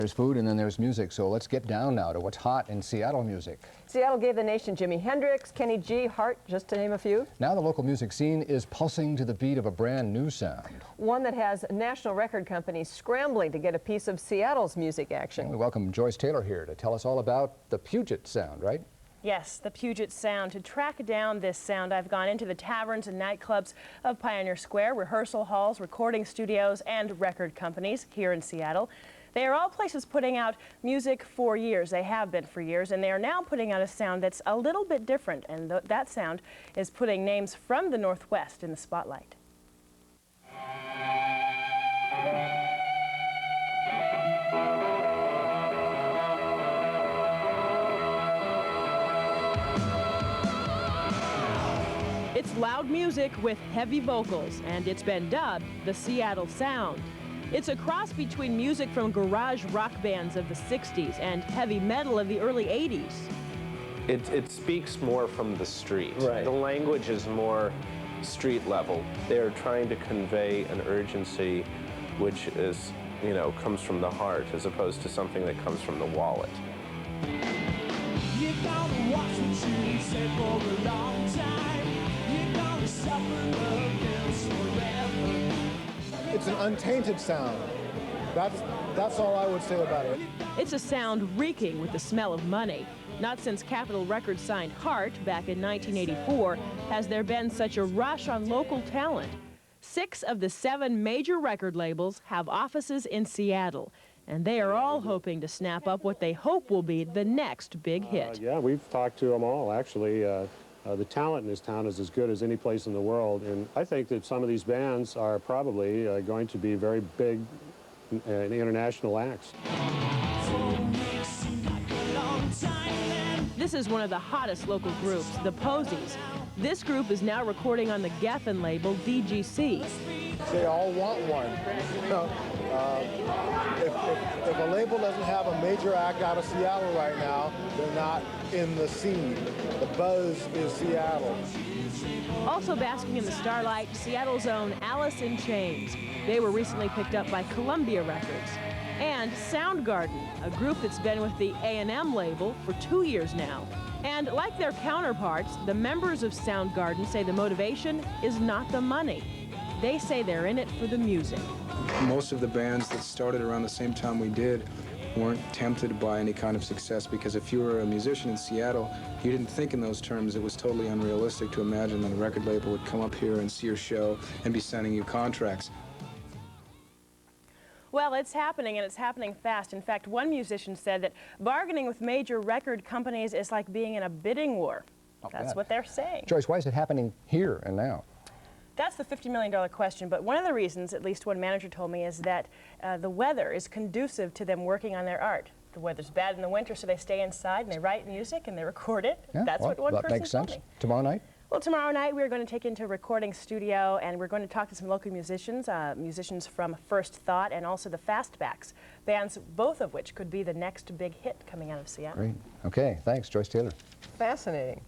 There's food and then there's music, so let's get down now to what's hot in Seattle music. Seattle gave the nation Jimi Hendrix, Kenny G, Hart, just to name a few. Now the local music scene is pulsing to the beat of a brand new sound. One that has national record companies scrambling to get a piece of Seattle's music action. We welcome Joyce Taylor here to tell us all about the Puget sound, right? Yes, the Puget sound. To track down this sound, I've gone into the taverns and nightclubs of Pioneer Square, rehearsal halls, recording studios, and record companies here in Seattle. They are all places putting out music for years. They have been for years, and they are now putting out a sound that's a little bit different, and that sound is putting names from the Northwest in the spotlight. It's loud music with heavy vocals, and it's been dubbed the Seattle Sound. It's a cross between music from garage rock bands of the 60s and heavy metal of the early 80s. It speaks more from the street. Right. The language is more street level. They're trying to convey an urgency which is, you know, comes from the heart as opposed to something that comes from the wallet. You're gonna watch what you say for a long time. You're gonna suffer the bills forever. It's an untainted sound. That's all I would say about it. It's a sound reeking with the smell of money. Not since Capitol Records signed Hart back in 1984 has there been such a rush on local talent. 6 of the 7 major record labels have offices in Seattle, and they are all hoping to snap up what they hope will be the next big hit. Yeah, we've talked to them all, actually. The talent in this town is as good as any place in the world, and I think that some of these bands are probably going to be very big international acts. This is one of the hottest local groups, the Posies. This group is now recording on the Geffen label DGC. They all want one. If a label doesn't have a major act out of Seattle right now, they're not in the scene. The buzz is Seattle. Also basking in the starlight, Seattle's own Alice in Chains. They were recently picked up by Columbia Records. And Soundgarden, a group that's been with the A&M label for 2 years now. And like their counterparts, the members of Soundgarden say the motivation is not the money. They say they're in it for the music. Most of the bands that started around the same time we did weren't tempted by any kind of success, because if you were a musician in Seattle, you didn't think in those terms. It was totally unrealistic to imagine that a record label would come up here and see your show and be sending you contracts. Well, it's happening, and it's happening fast. In fact, one musician said that bargaining with major record companies is like being in a bidding war. That's what they're saying. Joyce, why is it happening here and now? That's the $50 million question, but one of the reasons, at least one manager told me, is that the weather is conducive to them working on their art. The weather's bad in the winter, so they stay inside and they write music and they record it. Yeah, That's what one that person makes sense. told me. Tomorrow night? Well, tomorrow night we're going to take into a recording studio, and we're going to talk to some local musicians, musicians from First Thought and also the Fastbacks, bands both of which could be the next big hit coming out of Seattle. Great. Okay, thanks, Joyce Taylor. Fascinating.